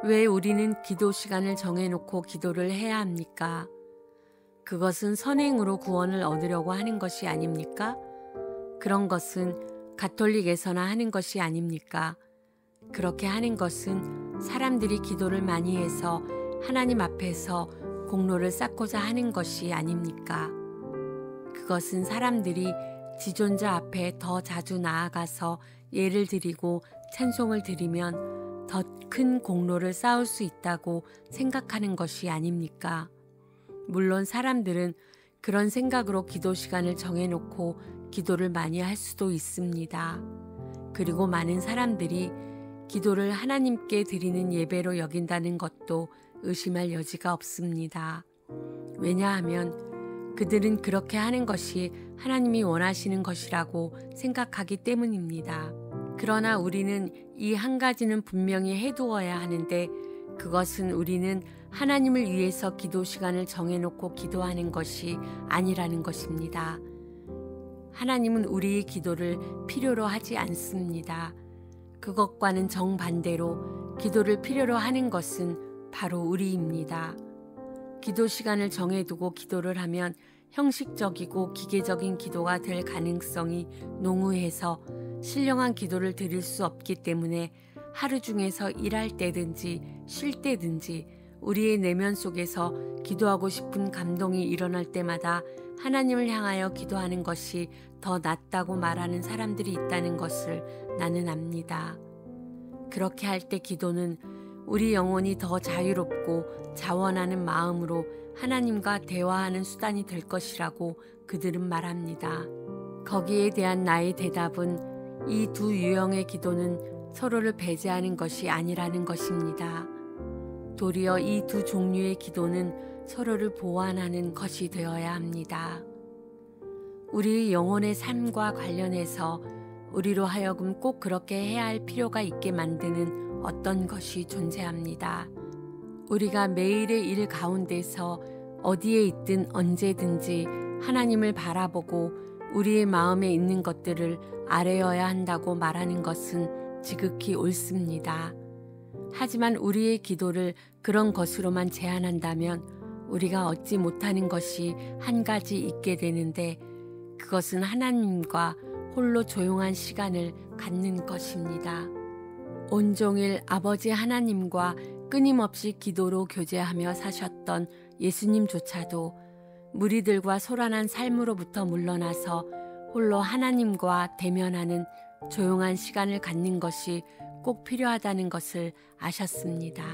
왜 우리는 기도 시간을 정해놓고 기도를 해야 합니까? 그것은 선행으로 구원을 얻으려고 하는 것이 아닙니까? 그런 것은 가톨릭에서나 하는 것이 아닙니까? 그렇게 하는 것은 사람들이 기도를 많이 해서 하나님 앞에서 공로를 쌓고자 하는 것이 아닙니까? 그것은 사람들이 지존자 앞에 더 자주 나아가서 예를 드리고 찬송을 드리면 더 큰 공로를 쌓을 수 있다고 생각하는 것이 아닙니까? 물론 사람들은 그런 생각으로 기도 시간을 정해놓고 기도를 많이 할 수도 있습니다. 그리고 많은 사람들이 기도를 하나님께 드리는 예배로 여긴다는 것도 의심할 여지가 없습니다. 왜냐하면 그들은 그렇게 하는 것이 하나님이 원하시는 것이라고 생각하기 때문입니다. 그러나 우리는 이 한 가지는 분명히 해두어야 하는데 그것은 우리는 하나님을 위해서 기도 시간을 정해놓고 기도하는 것이 아니라는 것입니다. 하나님은 우리의 기도를 필요로 하지 않습니다. 그것과는 정반대로 기도를 필요로 하는 것은 바로 우리입니다. 기도 시간을 정해두고 기도를 하면 형식적이고 기계적인 기도가 될 가능성이 농후해서 신령한 기도를 드릴 수 없기 때문에 하루 중에서 일할 때든지 쉴 때든지 우리의 내면 속에서 기도하고 싶은 감동이 일어날 때마다 하나님을 향하여 기도하는 것이 더 낫다고 말하는 사람들이 있다는 것을 나는 압니다. 그렇게 할 때 기도는 우리 영혼이 더 자유롭고 자원하는 마음으로 하나님과 대화하는 수단이 될 것이라고 그들은 말합니다. 거기에 대한 나의 대답은 이 두 유형의 기도는 서로를 배제하는 것이 아니라는 것입니다. 도리어 이 두 종류의 기도는 서로를 보완하는 것이 되어야 합니다. 우리의 영혼의 삶과 관련해서 우리로 하여금 꼭 그렇게 해야 할 필요가 있게 만드는 어떤 것이 존재합니다. 우리가 매일의 일 가운데서 어디에 있든 언제든지 하나님을 바라보고 우리의 마음에 있는 것들을 아뢰어야 한다고 말하는 것은 지극히 옳습니다. 하지만 우리의 기도를 그런 것으로만 제한한다면 우리가 얻지 못하는 것이 한 가지 있게 되는데 그것은 하나님과 홀로 조용한 시간을 갖는 것입니다. 온종일 아버지 하나님과 끊임없이 기도로 교제하며 사셨던 예수님조차도 무리들과 소란한 삶으로부터 물러나서 홀로 하나님과 대면하는 조용한 시간을 갖는 것이 꼭 필요하다는 것을 아셨습니다.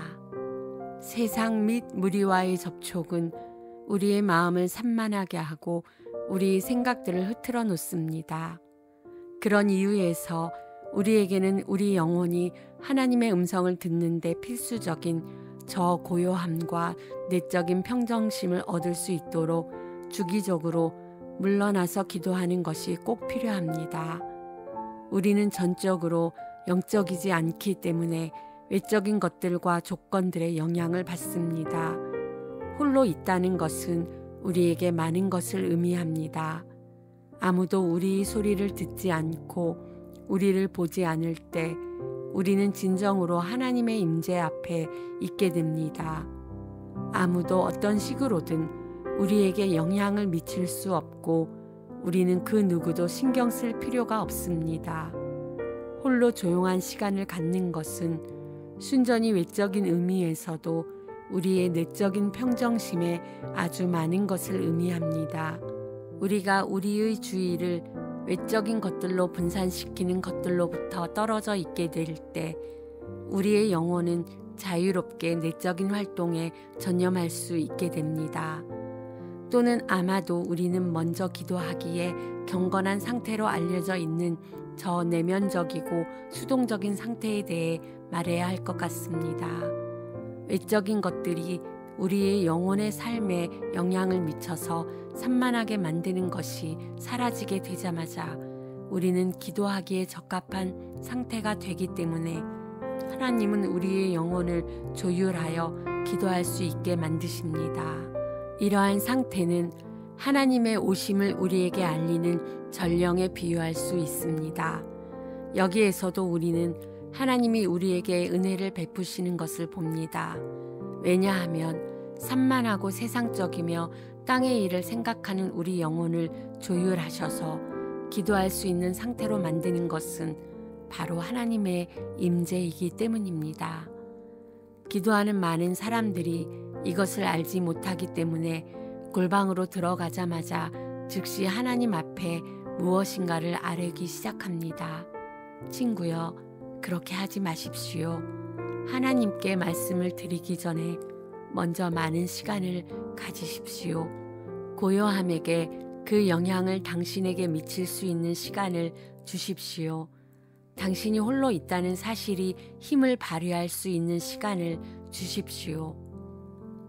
세상 및 무리와의 접촉은 우리의 마음을 산만하게 하고 우리의 생각들을 흐트러 놓습니다. 그런 이유에서 우리에게는 우리 영혼이 하나님의 음성을 듣는데 필수적인 저 고요함과 내적인 평정심을 얻을 수 있도록 주기적으로 물러나서 기도하는 것이 꼭 필요합니다. 우리는 전적으로 영적이지 않기 때문에 외적인 것들과 조건들의 영향을 받습니다. 홀로 있다는 것은 우리에게 많은 것을 의미합니다. 아무도 우리의 소리를 듣지 않고 우리를 보지 않을 때 우리는 진정으로 하나님의 임재 앞에 있게 됩니다. 아무도 어떤 식으로든 우리에게 영향을 미칠 수 없고 우리는 그 누구도 신경 쓸 필요가 없습니다. 홀로 조용한 시간을 갖는 것은 순전히 외적인 의미에서도 우리의 내적인 평정심에 아주 많은 것을 의미합니다. 우리가 우리의 주의를 외적인 것들로 분산시키는 것들로부터 떨어져 있게 될 때 우리의 영혼은 자유롭게 내적인 활동에 전념할 수 있게 됩니다. 또는 아마도 우리는 먼저 기도하기에 경건한 상태로 알려져 있는 저 내면적이고 수동적인 상태에 대해 말해야 할 것 같습니다. 외적인 것들이 우리의 영혼의 삶에 영향을 미쳐서 산만하게 만드는 것이 사라지게 되자마자 우리는 기도하기에 적합한 상태가 되기 때문에 하나님은 우리의 영혼을 조율하여 기도할 수 있게 만드십니다. 이러한 상태는 하나님의 오심을 우리에게 알리는 전령에 비유할 수 있습니다. 여기에서도 우리는 하나님이 우리에게 은혜를 베푸시는 것을 봅니다. 왜냐하면 산만하고 세상적이며 땅의 일을 생각하는 우리 영혼을 조율하셔서 기도할 수 있는 상태로 만드는 것은 바로 하나님의 임재이기 때문입니다. 기도하는 많은 사람들이 이것을 알지 못하기 때문에 골방으로 들어가자마자 즉시 하나님 앞에 무엇인가를 아뢰기 시작합니다. 친구여, 그렇게 하지 마십시오. 하나님께 말씀을 드리기 전에 먼저 많은 시간을 가지십시오. 고요함에게 그 영향을 당신에게 미칠 수 있는 시간을 주십시오. 당신이 홀로 있다는 사실이 힘을 발휘할 수 있는 시간을 주십시오.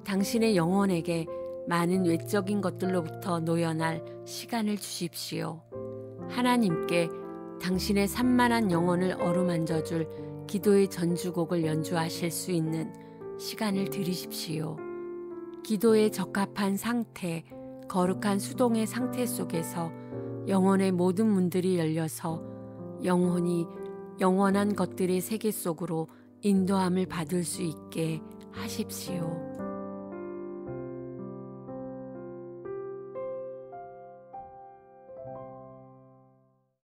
당신의 영혼에게 많은 외적인 것들로부터 노연할 시간을 주십시오. 하나님께 당신의 산만한 영혼을 어루만져 줄 기도의 전주곡을 연주하실 수 있는 시간을 들이십시오. 기도에 적합한 상태, 거룩한 수동의 상태 속에서 영혼의 모든 문들이 열려서 영혼이 영원한 것들의 세계 속으로 인도함을 받을 수 있게 하십시오.